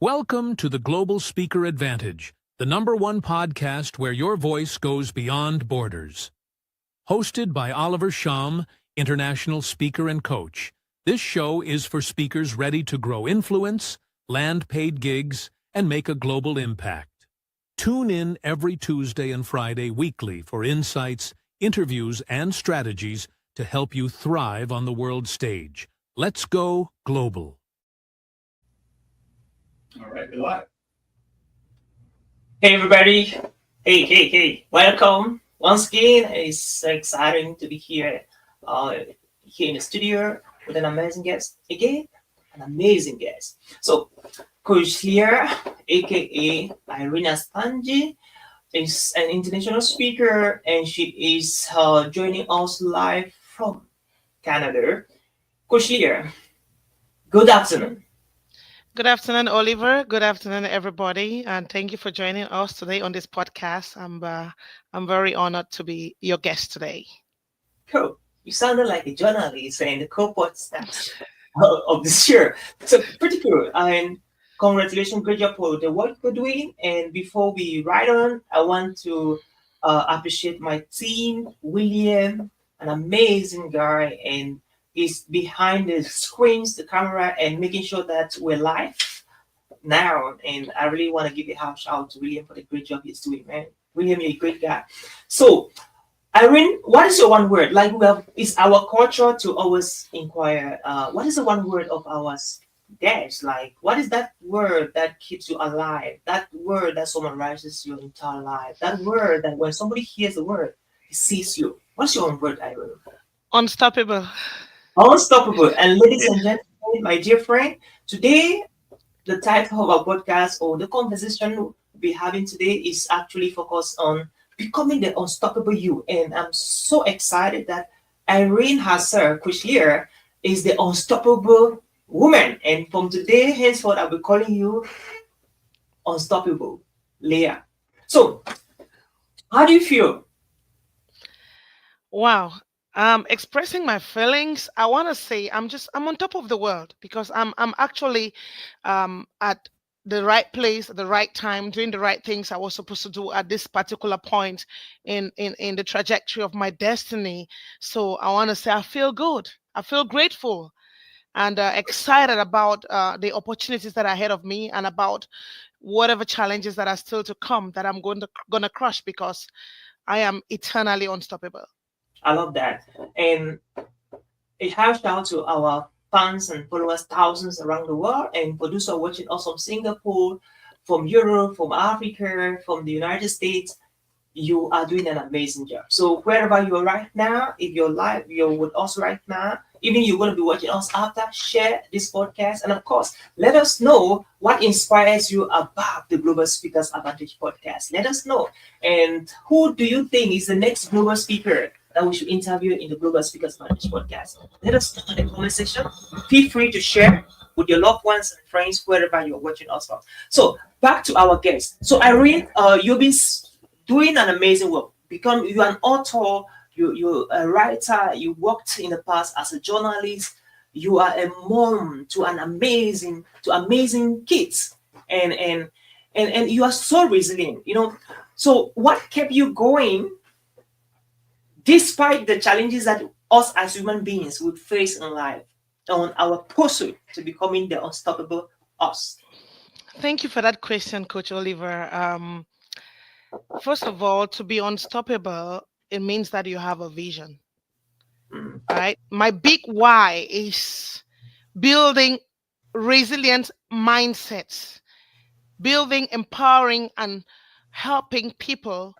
Welcome to the Global Speaker Advantage, the #1 podcast where your voice goes beyond borders. Hosted by Oliver Shum, international speaker and coach, this show is for speakers ready to grow influence, land paid gigs, and make a global impact. Tune in every Tuesday and Friday weekly for insights, interviews, and strategies to help you thrive on the world stage. Let's go global. All right, we're live. Hey, everybody. Hey. Welcome. Once again, it's so exciting to be here in the studio with an amazing guest. Again, an amazing guest. So, Coach here, aka Irina Stanji, is an international speaker and she is joining us live from Canada. Coach Lear, good afternoon. Good afternoon, Oliver. Good afternoon, everybody, and thank you for joining us today on this podcast. I'm very honored to be your guest today. Cool. You sounded like a journalist and the co-podcast of this year. So pretty cool. And congratulations, great job for the work you're doing. And before we ride on, I want to appreciate my team, William, an amazing guy, and he's behind the screens, the camera, and making sure that we're live now. And I really want to give a half shout out to William for the great job he's doing, man. William, you're a great guy. So, Irene, what is your one word? Like, it's our culture to always inquire. What is the one word of ours? Dash, like, what is that word that keeps you alive? That word that summarizes your entire life. That word that when somebody hears the word, it sees you. What's your one word, Irene? Unstoppable. Unstoppable. And ladies and gentlemen, my dear friend, today the title of our podcast or the conversation we'll be having today is actually focused on becoming the unstoppable you. And I'm so excited that Irene herself, Coach Lear, is the unstoppable woman. And from today henceforth, I'll be calling you Unstoppable Leah. So, how do you feel? Wow. Expressing my feelings, I want to say I'm on top of the world because I'm actually at the right place at the right time, doing the right things I was supposed to do at this particular point in the trajectory of my destiny. So I want to say I feel good. I feel grateful and excited about the opportunities that are ahead of me and about whatever challenges that are still to come that I'm gonna crush because I am eternally unstoppable. I love that. And a shout out to our fans and followers, thousands around the world, and for those who are watching us from Singapore, from Europe, from Africa, from the United States. You are doing an amazing job. So wherever you are right now, if you're live, you're with us right now, even you're going to be watching us after, share this podcast. And of course, let us know what inspires you about the Global Speakers Advantage podcast. Let us know. And who do you think is the next global speaker that we should interview in the Global Speakers Advantage podcast? Let us know in the comment section. Feel free to share with your loved ones and friends wherever you're watching us from. So back to our guest. So Irene, you've been doing an amazing work. You're an author, you're a writer, you worked in the past as a journalist, you are a mom to amazing kids, and you are so resilient, So what kept you going despite the challenges that us as human beings would face in life on our pursuit to becoming the unstoppable us? Thank you for that question, Coach Oliver. First of all, to be unstoppable, it means that you have a vision, right? My big why is building resilient mindsets, building, empowering, and helping people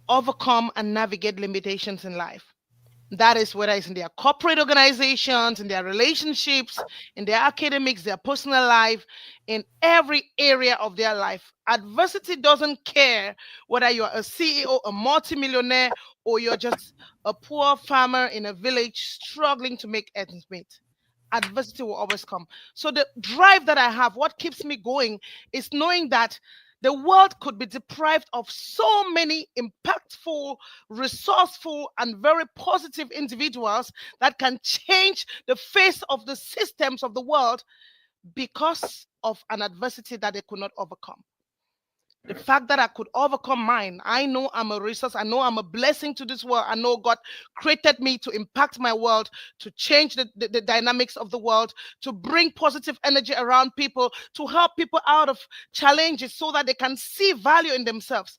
overcome and navigate limitations in life. That is whether it's in their corporate organizations, in their relationships, in their academics, their personal life, in every area of their life. Adversity doesn't care whether you're a CEO, a multimillionaire, or you're just a poor farmer in a village struggling to make ends meet. Adversity will always come. So the drive that I have, what keeps me going, is knowing that the world could be deprived of so many impactful, resourceful, and very positive individuals that can change the face of the systems of the world because of an adversity that they could not overcome. The fact that I could overcome mine, I know I'm a resource. I know I'm a blessing to this world. I know God created me to impact my world, to change the dynamics of the world, to bring positive energy around people, to help people out of challenges so that they can see value in themselves.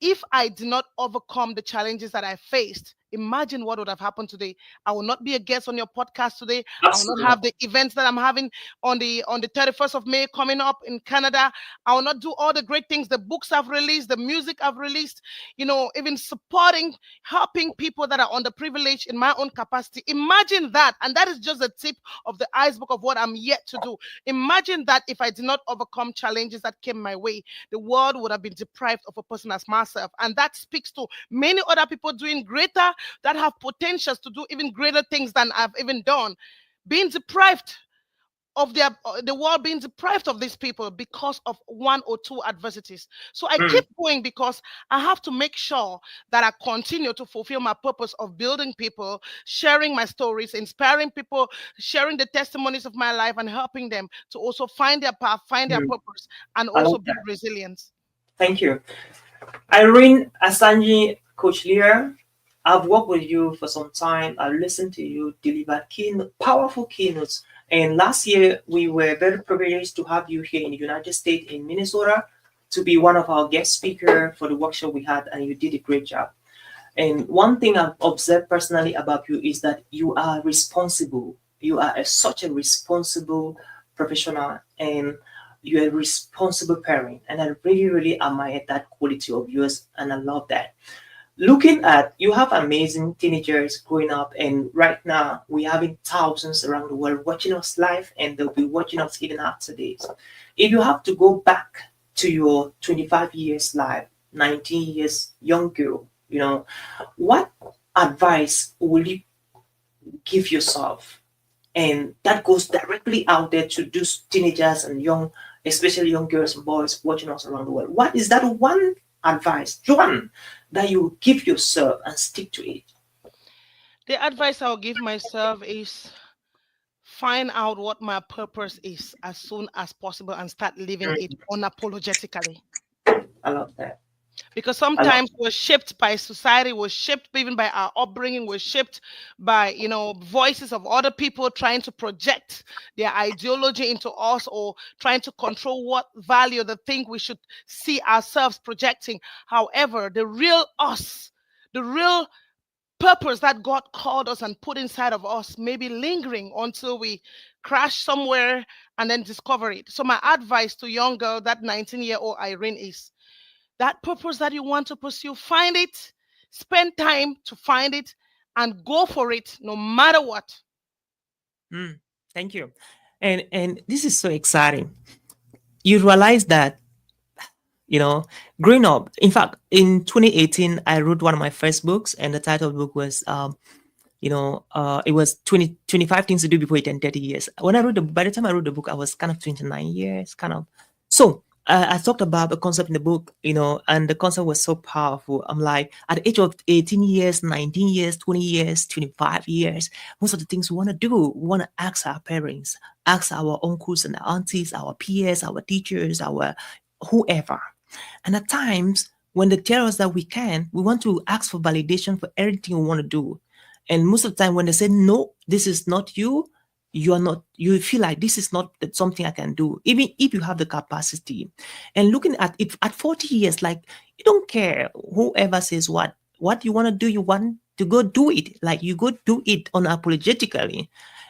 If I did not overcome the challenges that I faced, imagine what would have happened today. I will not be a guest on your podcast today. I will not Absolutely. have the events that I'm having on the 31st of May coming up in Canada. I will not do all the great things, the books I've released, the music I've released, even supporting, helping people that are underprivileged in my own capacity. Imagine that. And that is just the tip of the iceberg of what I'm yet to do. Imagine that if I did not overcome challenges that came my way, the world would have been deprived of a person as myself. And that speaks to many other people doing greater, that have potentials to do even greater things than I've even done, being deprived of the world being deprived of these people because of one or two adversities. So I keep going because I have to make sure that I continue to fulfill my purpose of building people, sharing my stories, inspiring people, sharing the testimonies of my life, and helping them to also find their path, find their purpose, and I also like build that. resilience. Thank you. Irene Asanji, Coach Lear, I've worked with you for some time. I listened to you deliver powerful keynotes. And last year, we were very privileged to have you here in the United States, in Minnesota, to be one of our guest speakers for the workshop we had, and you did a great job. And one thing I've observed personally about you is that you are responsible. You are such a responsible professional, and you're a responsible parent. And I really, really admire that quality of yours, and I love that. Looking at, you have amazing teenagers growing up, and right now we're having thousands around the world watching us live, and they'll be watching us even after this. If you have to go back to your 25 years life, 19 years young girl, what advice will you give yourself? And that goes directly out there to those teenagers and especially young girls and boys watching us around the world. What is that one advice, one, that you give yourself and stick to it? The advice I'll give myself is find out what my purpose is as soon as possible and start living it unapologetically. I love that. Because I love sometimes we're shaped by society, we're shaped even by our upbringing, we're shaped by voices of other people trying to project their ideology into us, or trying to control what value they think we should see ourselves projecting. However, the real us, the real purpose that God called us and put inside of us may be lingering until we crash somewhere and then discover it. So my advice to young girl, that 19-year-old Irene, is that purpose that you want to pursue, find it, spend time to find it, and go for it no matter what. Thank you. And this is so exciting. You realize that, growing up, in fact, in 2018, I wrote one of my first books, and the title of the book was, it was 25 things to do before you turn 30 years. By the time I wrote the book, I was kind of 29 years, kind of. So I talked about the concept in the book, and the concept was so powerful. I'm like, at the age of 18 years, 19 years, 20 years, 25 years, most of the things we want to do, we want to ask our parents, ask our uncles and aunties, our peers, our teachers, our whoever. And at times, when they tell us that we want to ask for validation for everything we want to do. And most of the time, when they say, no, this is not you, you feel like this is not something I can do, even if you have the capacity. And looking at it at 40 years, like, you don't care whoever says what you want to do, you want to go do it. Like, you go do it unapologetically.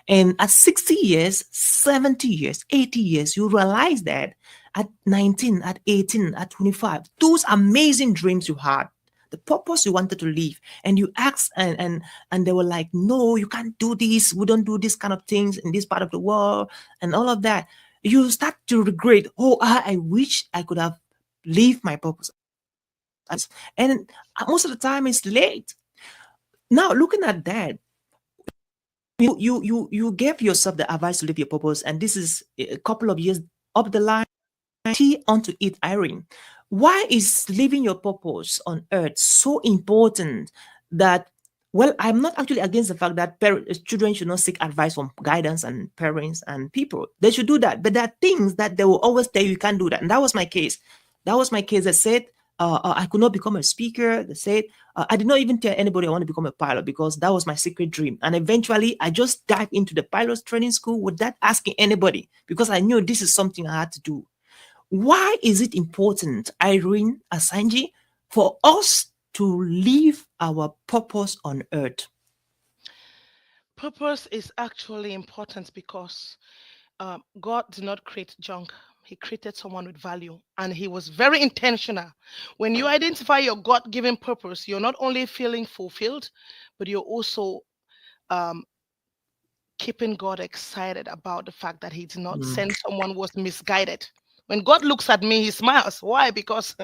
And at 60 years, 70 years, 80 years, you realize that at 19, at 18, at 25, those amazing dreams you had, the purpose you wanted to live, and you asked, and they were like, no, you can't do this, we don't do this kind of things in this part of the world, and all of that. You start to regret, I wish I could have lived my purpose. And most of the time it's late. Now, looking at that, you gave yourself the advice to live your purpose, and this is a couple of years up the line. Key onto it, Irene. Why is living your purpose on earth so important that Well, I'm not actually against the fact that children should not seek advice from guidance and parents and people. They should do that. But there are things that they will always tell you can't do that. And that was my case. They said I could not become a speaker. They said I did not even tell anybody I want to become a pilot because that was my secret dream. And eventually, I just dived into the pilot's training school without asking anybody because I knew this is something I had to do. Why is it important, Irene Asanji, for us to live our purpose on earth? Purpose is actually important because God did not create junk. He created someone with value, and he was very intentional. When you identify your God-given purpose, you're not only feeling fulfilled, but you're also um, keeping God excited about the fact that he did not send someone who was misguided. When God looks at me, he smiles. Why? Because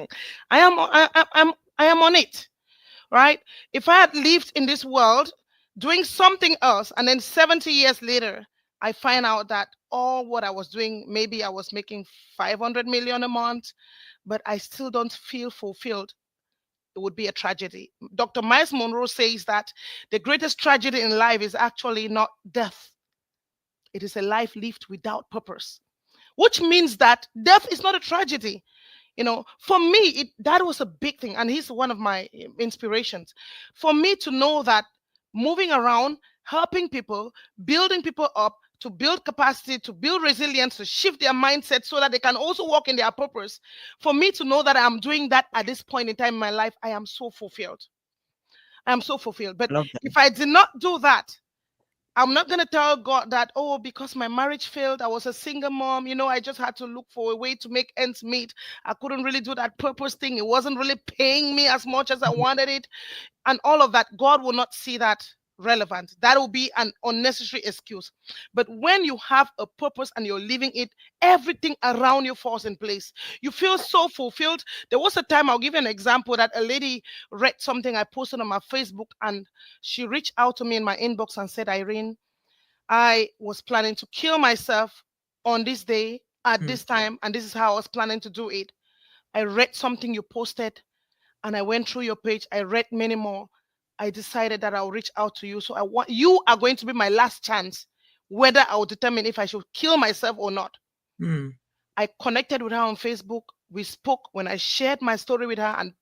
I am on it, right? If I had lived in this world doing something else, and then 70 years later, I find out that all what I was doing, maybe I was making 500 million a month, but I still don't feel fulfilled, it would be a tragedy. Dr. Miles Monroe says that the greatest tragedy in life is actually not death. It is a life lived without purpose, which means that death is not a tragedy. For me, that was a big thing. And he's one of my inspirations. For me to know that moving around, helping people, building people up, to build capacity, to build resilience, to shift their mindset so that they can also walk in their purpose. For me to know that I'm doing that at this point in time in my life, I am so fulfilled. I am so fulfilled. But if I did not do that, I'm not going to tell God that, oh, because my marriage failed, I was a single mom, I just had to look for a way to make ends meet. I couldn't really do that purpose thing. It wasn't really paying me as much as I wanted it. And all of that, God will not see that relevant. That will be an unnecessary excuse. But when you have a purpose and you're living it, everything around you falls in place. You feel so fulfilled. There was a time, I'll give you an example, that a lady read something I posted on my Facebook, and she reached out to me in my inbox and said, Irene, I was planning to kill myself on this day at this time, and this is how I was planning to do it. I read something you posted, and I went through your page. I read many more. I decided that I'll reach out to you. So you are going to be my last chance, whether I will determine if I should kill myself or not. I connected with her on Facebook. We spoke when I shared my story with her, and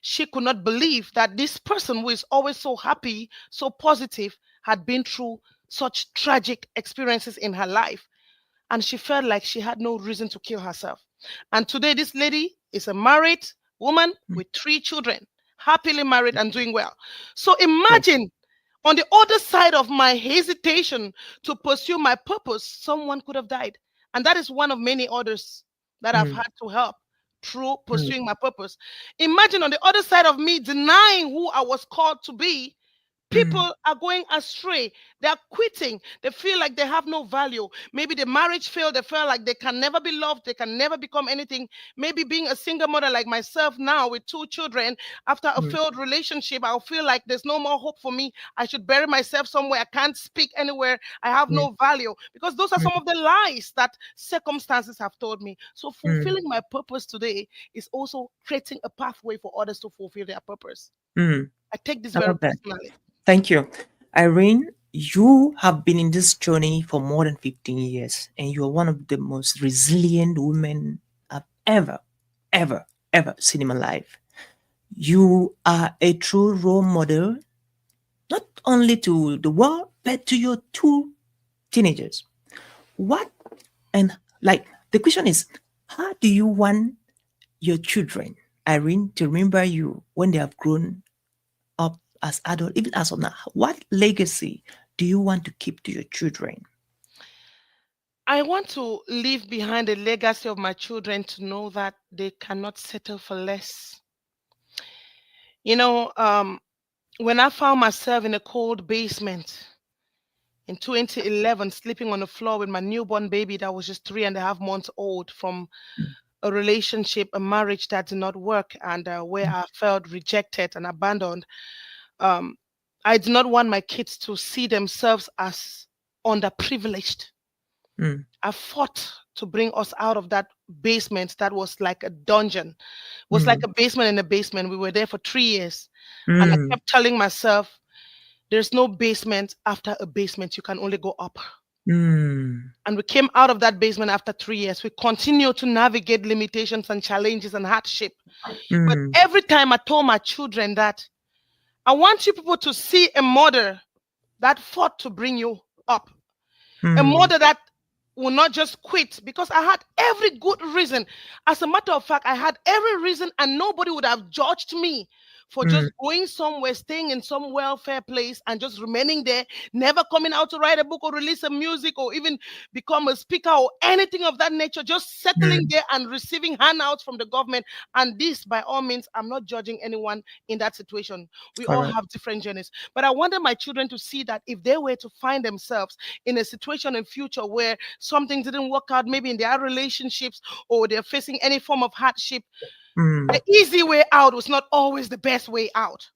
she could not believe that this person who is always so happy, so positive, had been through such tragic experiences in her life. And she felt like she had no reason to kill herself. And today, this lady is a married woman with 3 children, happily married and doing well. So imagine, on the other side of my hesitation to pursue my purpose, someone could have died. And that is one of many others that I've had to help through pursuing my purpose. Imagine on the other side of me denying who I was called to be, people are going astray. They're quitting. They feel like they have no value. Maybe the marriage failed. They feel like they can never be loved. They can never become anything. Maybe being a single mother like myself now with 2 children, after a failed relationship, I'll feel like there's no more hope for me. I should bury myself somewhere. I can't speak anywhere. I have no value. Because those are some of the lies that circumstances have told me. So fulfilling my purpose today is also creating a pathway for others to fulfill their purpose. I take this very personally. Thank you. Irene, you have been in this journey for more than 15 years, and you are one of the most resilient women I've ever seen in my life. You are a true role model, not only to the world, but to your 2 teenagers. The question is, how do you want your children, Irene, to remember you when they have grown up as adults, even as of now? What legacy do you want to keep to your children? I want to leave behind the legacy of my children to know that they cannot settle for less. When I found myself in a cold basement in 2011, sleeping on the floor with my newborn baby that was just 3.5 months old from a relationship, a marriage that did not work, and where I felt rejected and abandoned. I did not want my kids to see themselves as underprivileged. I fought to bring us out of that basement that was like a dungeon. It was like a basement in a basement. We were there for 3 years. And I kept telling myself, There's no basement after a basement. You can only go up. Mm. And we came out of that basement after 3 years. We continue to navigate limitations and challenges and hardship. But Mm. every time I told my children that I want you people to see a mother that fought to bring you up, a Mm. mother that will not just quit, because I had every good reason. As a matter of fact, I had every reason, and nobody would have judged me for Mm. just going somewhere, staying in some welfare place and just remaining there, never coming out to write a book or release a music or even become a speaker or anything of that nature, just settling Mm. there and receiving handouts from the government. And this, by all means, I'm not judging anyone in that situation. We all Correct. have different journeys. But I wanted my children to see that if they were to find themselves in a situation in future where something didn't work out, maybe in their relationships, or they're facing any form of hardship, Mm. the easy way out was not always the best way out.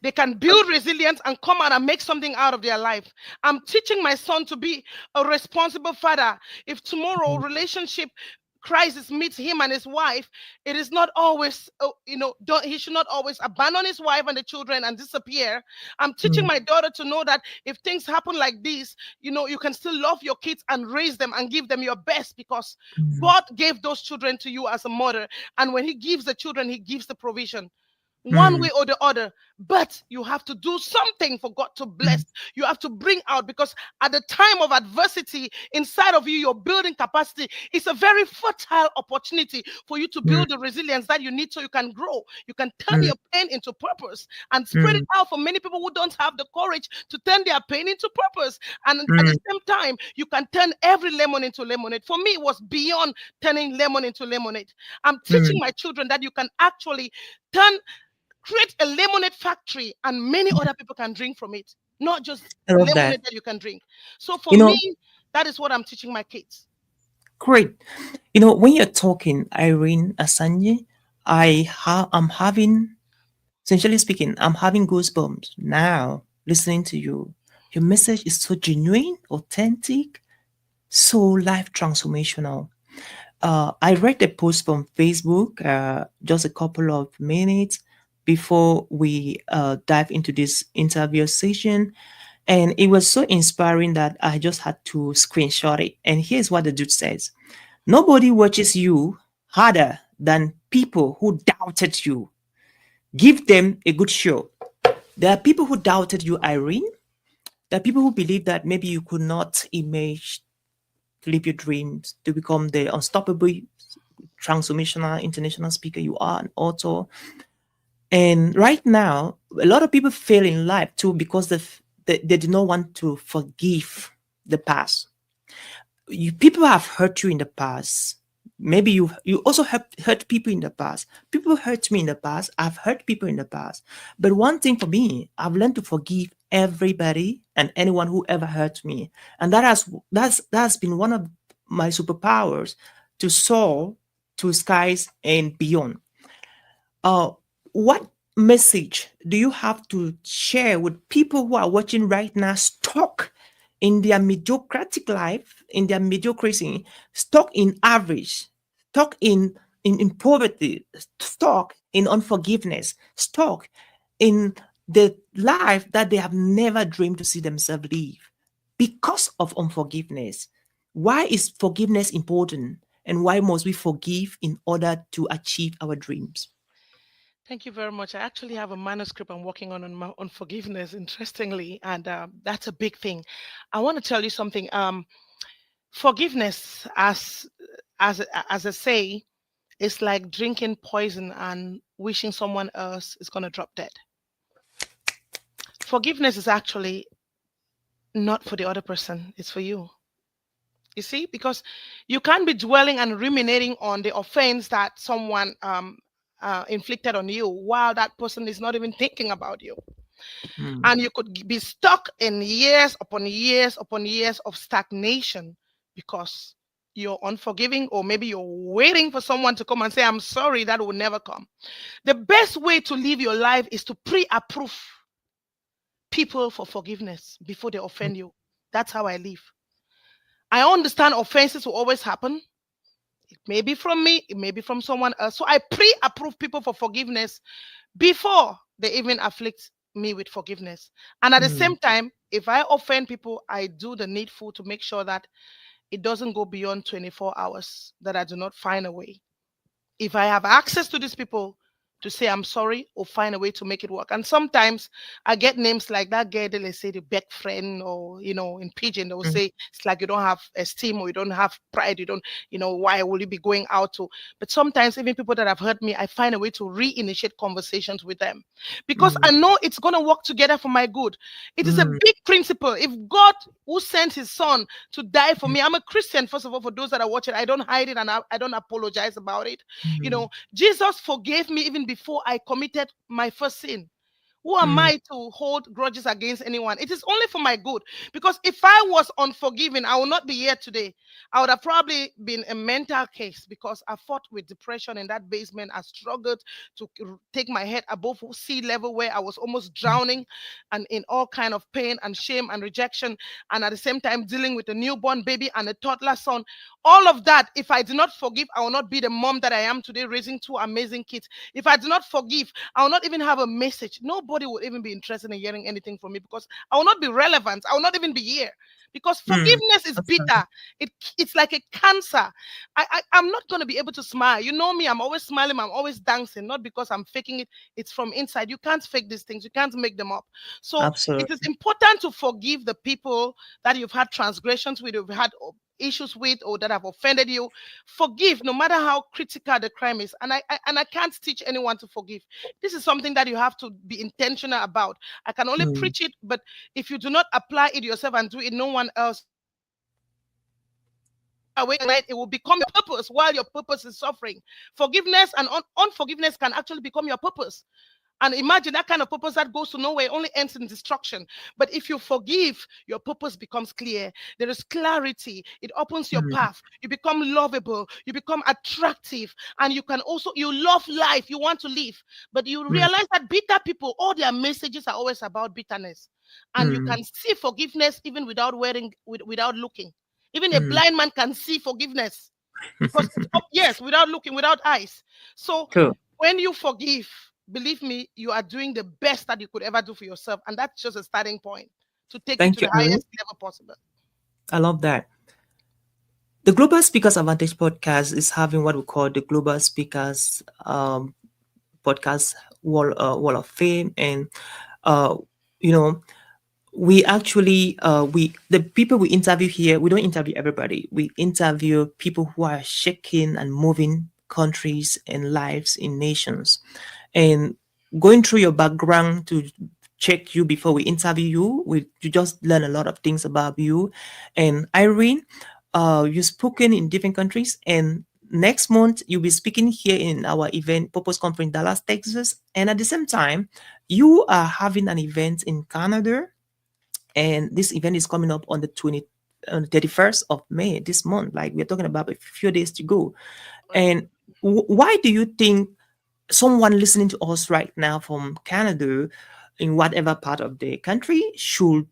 They can build resilience and come out and make something out of their life. I'm teaching my son to be a responsible father. If tomorrow relationship crisis meets him and his wife, it is not always, he should not always abandon his wife and the children and disappear. I'm teaching Mm. my daughter to know that if things happen like this, you can still love your kids and raise them and give them your best, because Mm. God gave those children to you as a mother. And when he gives the children, he gives the provision. One Mm. way or the other, but you have to do something for God to bless. You have to bring out, because at the time of adversity inside of you, your building capacity is a very fertile opportunity for you to Mm. build the resilience that you need so you can grow. You can turn Mm. your pain into purpose and spread it Mm. out for many people who don't have the courage to turn their pain into purpose. And at Mm. the same time, you can turn every lemon into lemonade. For me, it was beyond turning lemon into lemonade. I'm teaching Mm. my children that you can actually create a lemonade factory and many other people can drink from it, not just I love that. lemonade that you can drink. So for You know, me, that is what I'm teaching my kids. great. You know, when you're talking, Irene Asanye, I'm having, essentially speaking, I'm having goosebumps now listening to you. Your message is so genuine, authentic, so life transformational. I read a post from Facebook just a couple of minutes before we dive into this interview session. And it was so inspiring that I just had to screenshot it. And here's what the dude says: nobody watches you harder than people who doubted you. Give them a good show. There are people who doubted you, Irene. There are people who believe that maybe you could not image to live your dreams, to become the unstoppable, transformational, international speaker you are, an author. And right now, a lot of people fail in life too because they do not want to forgive the past. People have hurt you in the past. Maybe you also have hurt people in the past. People hurt me in the past. I've hurt people in the past. But one thing for me, I've learned to forgive everybody and anyone who ever hurt me, and that's been one of my superpowers to soar to skies and beyond. What message do you have to share with people who are watching right now, stuck in their mediocratic life, in their mediocrity, stuck in average, stuck in poverty, stuck in unforgiveness, stuck in the life that they have never dreamed to see themselves live because of unforgiveness? Why is forgiveness important? And why must we forgive in order to achieve our dreams? Thank you very much. I actually have a manuscript I'm working on forgiveness, interestingly, and that's a big thing. I want to tell you something. Forgiveness, as I say, is like drinking poison and wishing someone else is going to drop dead. Forgiveness is actually not for the other person, it's for you. You see, because you can't be dwelling and ruminating on the offense that someone inflicted on you while that person is not even thinking about you. Mm. And you could be stuck in years upon years upon years of stagnation because you're unforgiving, or maybe you're waiting for someone to come and say, I'm sorry. That will never come. The best way to live your life is to pre-approve people for forgiveness before they offend you. That's how I live. I understand offenses will always happen. It may be from me, it may be from someone else. So I pre-approve people for forgiveness before they even afflict me with forgiveness. And at the Mm. same time, if I offend people, I do the needful to make sure that it doesn't go beyond 24 hours, that I do not find a way. If I have access to these people to say I'm sorry or find a way to make it work. And sometimes I get names like that girl, they say the back friend, or in pidgin, they will Mm. say it's like you don't have esteem or you don't have pride, you don't, why will you be going out to? But sometimes even people that have hurt me, I find a way to reinitiate conversations with them because I Mm. know it's gonna work together for my good. It is a Mm. big principle. If God who sent his son to die for me, I'm a Christian, first of all, for those that are watching, I don't hide it and I don't apologize about it. Mm. Jesus forgave me even before I committed my first sin. Who am Mm. I to hold grudges against anyone? It is only for my good. Because if I was unforgiving, I would not be here today. I would have probably been a mental case because I fought with depression in that basement. I struggled to take my head above sea level where I was almost drowning and in all kind of pain and shame and rejection. And at the same time, dealing with a newborn baby and a toddler son. All of that, if I do not forgive, I will not be the mom that I am today, raising two amazing kids. If I do not forgive, I will not even have a message. Nobody will even be interested in hearing anything from me because I will not be relevant. I will not even be here because Mm. forgiveness is That's right. bitter. It's like a cancer. I'm not going to be able to smile. You know me, I'm always smiling. I'm always dancing, not because I'm faking it. It's from inside. You can't fake these things. You can't make them up. So it is Absolutely. important to forgive the people that you've had transgressions with, you've had issues with, or that have offended you. Forgive, no matter how critical the crime is. And I can't teach anyone to forgive. This is something that you have to be intentional about. I can only Mm. preach it, but if you do not apply it yourself and do it, no one else away, right? It will become your purpose while your purpose is suffering. Forgiveness and unforgiveness can actually become your purpose. And imagine that kind of purpose that goes to nowhere, only ends in destruction. But if you forgive, your purpose becomes clear. There is clarity. It opens your Mm. path. You become lovable. You become attractive. And you love life. You want to live. But you Mm. realize that bitter people, all their messages are always about bitterness. And you Mm. can see forgiveness even without looking. Even a Mm. blind man can see forgiveness because it's up, yes, without looking, without eyes. So Cool. when you forgive, believe me, you are doing the best that you could ever do for yourself. And that's just a starting point to take you to Thank you, the Irene. highest level possible. I love that. The Global Speakers Advantage podcast is having what we call the Global Speakers podcast wall of fame, and uh, you know we actually we the people we interview here, we don't interview everybody. We interview people who are shaking and moving countries and lives in nations. And going through your background to check you before we interview you, you just learn a lot of things about you. And Irene, you've spoken in different countries, and next month you'll be speaking here in our event Purpose Conference in Dallas, Texas. And at the same time, you are having an event in Canada, and this event is coming up on the 31st of May this month. Like, we're talking about a few days to go. Right. And why do you think someone listening to us right now from Canada, in whatever part of the country, should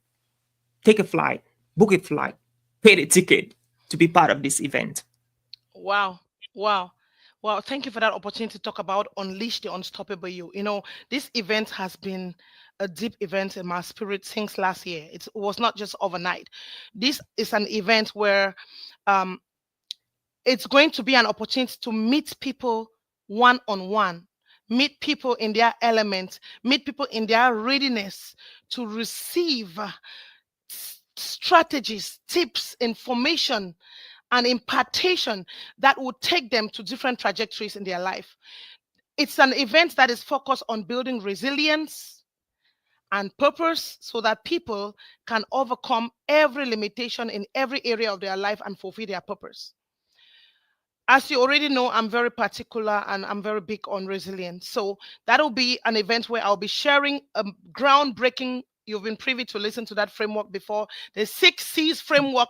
take a flight, book a flight, pay the ticket to be part of this event? Wow. Wow. Wow. Thank you for that opportunity to talk about Unleash the Unstoppable You. This event has been a deep event in my spirit since last year. It was not just overnight. This is an event where um, it's going to be an opportunity to meet people one on one, meet people in their element, meet people in their readiness to receive strategies, tips, information, and impartation that will take them to different trajectories in their life. It's an event that is focused on building resilience and purpose so that people can overcome every limitation in every area of their life and fulfill their purpose. As you already know, I'm very particular and I'm very big on resilience. So that'll be an event where I'll be sharing a groundbreaking. You've been privy to listen to that framework before. The 6 C's framework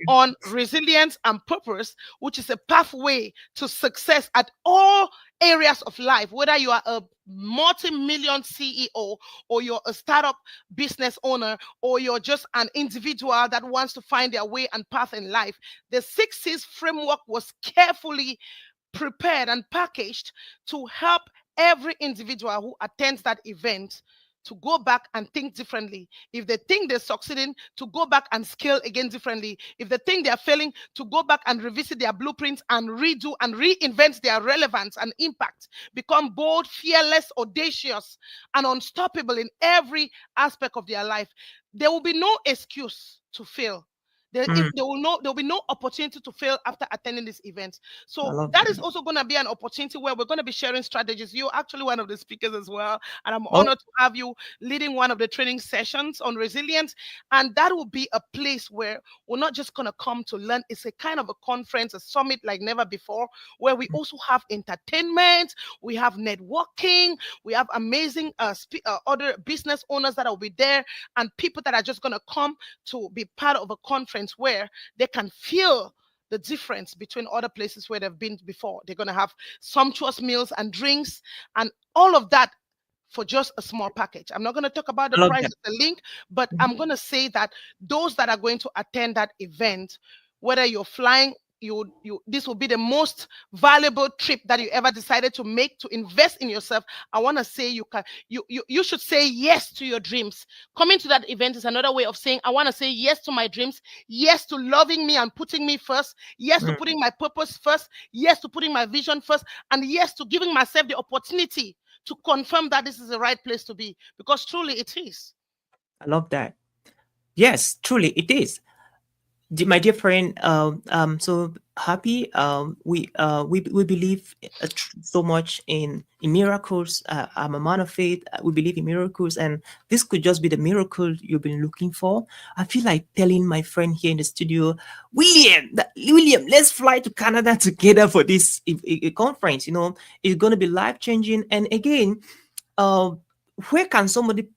on resilience and purpose, which is a pathway to success at all areas of life, whether you are a multi-million CEO or you're a startup business owner or you're just an individual that wants to find their way and path in life. The 6 C's framework was carefully prepared and packaged to help every individual who attends that event to go back and think differently. If they think they're succeeding, to go back and scale again differently. If they think they're failing, to go back and revisit their blueprints and redo and reinvent their relevance and impact. Become bold, fearless, audacious, and unstoppable in every aspect of their life. There will be no excuse to fail. There will be no opportunity to fail after attending this event. So that is also going to be an opportunity where we're going to be sharing strategies. You're actually one of the speakers as well, and I'm honored to have you leading one of the training sessions on resilience. And that will be a place where we're not just going to come to learn. It's a kind of a conference, a summit like never before, where we also have entertainment, we have networking, we have amazing other business owners that will be there, and people that are just going to come to be part of a conference where they can feel the difference between other places where they've been before. They're going to have sumptuous meals and drinks and all of that for just a small package. I'm not going to talk about the price of the link, but I'm going to say that those that are going to attend that event, whether you're flying, this will be the most valuable trip that you ever decided to make, to invest in yourself. I want to say you should say yes to your dreams. Coming to that event is another way of saying I want to say yes to my dreams, yes to loving me and putting me first, yes to putting my purpose first, yes to putting my vision first, and yes to giving myself the opportunity to confirm that this is the right place to be, because truly it is. I love that. Yes, truly it is. My dear friend, so happy. We believe so much in miracles. I'm a man of faith. We believe in miracles, and this could just be the miracle you've been looking for. I feel like telling my friend here in the studio, William, let's fly to Canada together for this conference. You know, it's going to be life changing. And again, where can somebody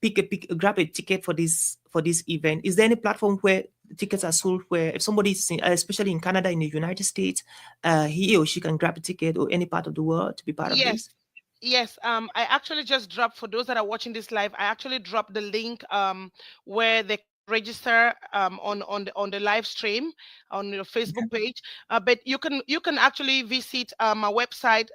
grab a ticket for this event? Is there any platform where tickets are sold, where if somebody is especially in Canada, in the United States, he or she can grab a ticket, or any part of the world to be part of this? Yes, I actually just dropped, for those that are watching this live, I actually dropped the link where they register on the live stream on your Facebook page. But you can actually visit my website,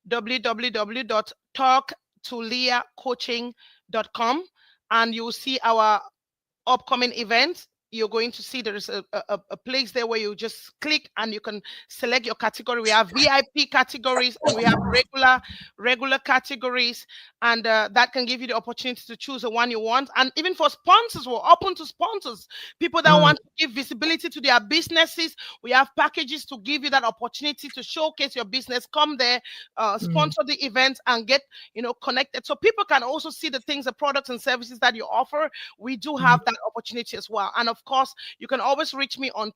www.talktoleahcoaching.com, and you'll see our upcoming events. You're going to see there is a place there where you just click and you can select your category. We have VIP categories and we have regular categories, and that can give you the opportunity to choose the one you want. And even for sponsors, we're open to sponsors. People that want to give visibility to their businesses, we have packages to give you that opportunity to showcase your business. Come there, sponsor the event, and get connected, so people can also see the things, the products and services that you offer. We do have that opportunity as well. And of course, you can always reach me on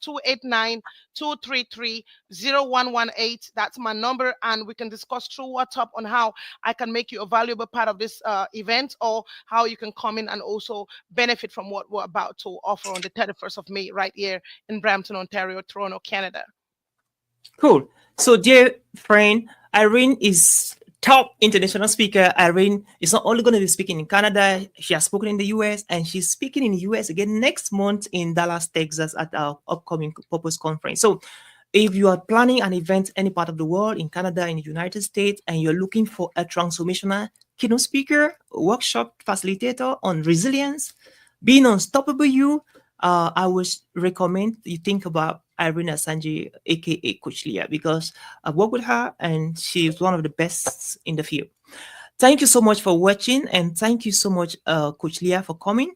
289-233-0118. That's my number, and we can discuss through WhatsApp on how I can make you a valuable part of this event, or how you can come in and also benefit from what we're about to offer on the 31st of May right here in Brampton, Ontario, Toronto, Canada. Cool. So, dear friend, Irene is top international speaker. Irene is not only going to be speaking in Canada, she has spoken in the US, and she's speaking in the US again next month in Dallas, Texas at our upcoming Purpose Conference. So if you are planning an event any part of the world, in Canada, in the United States, and you're looking for a transformational keynote speaker, workshop facilitator on resilience, being unstoppable, I would recommend you think about Irene Assanji, aka Coach Leah, because I've worked with her and she's one of the best in the field. Thank you so much for watching, and thank you so much, Coach Leah, for coming.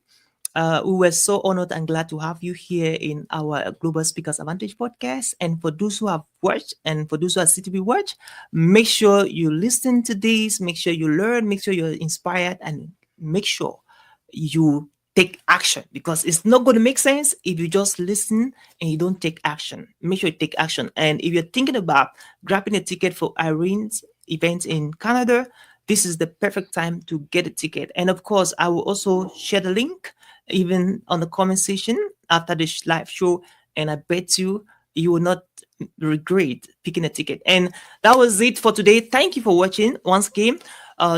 We were so honored and glad to have you here in our Global Speakers Advantage podcast. And for those who have watched, and for those who are still to be watched, make sure you listen to this, make sure you learn, make sure you're inspired, and make sure you take action, because it's not going to make sense if you just listen and you don't take action. Make sure you take action. And if you're thinking about grabbing a ticket for Irene's event in Canada, this is the perfect time to get a ticket. And of course, I will also share the link even on the comment section after this live show. And I bet you will not regret picking a ticket. And that was it for today. Thank you for watching once again.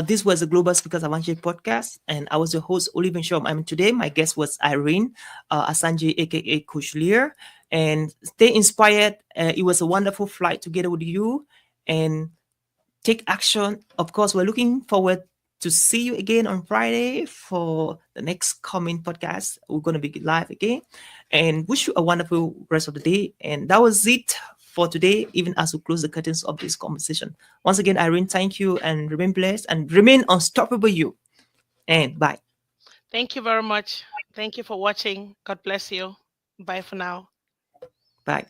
This was the Global Speakers Advantage podcast, and I was your host, Oliver Shom. Today my guest was Irene Assanji, aka Coach Leah. And stay inspired. It was a wonderful flight together with you, and take action. Of course, we're looking forward to see you again on Friday for the next coming podcast. We're going to be live again, and wish you a wonderful rest of the day. And that was it for today, even as we close the curtains of this conversation. Once again, Irene, thank you, and remain blessed and remain unstoppable you. And bye. Thank you very much. Thank you for watching. God bless you. Bye for now. Bye.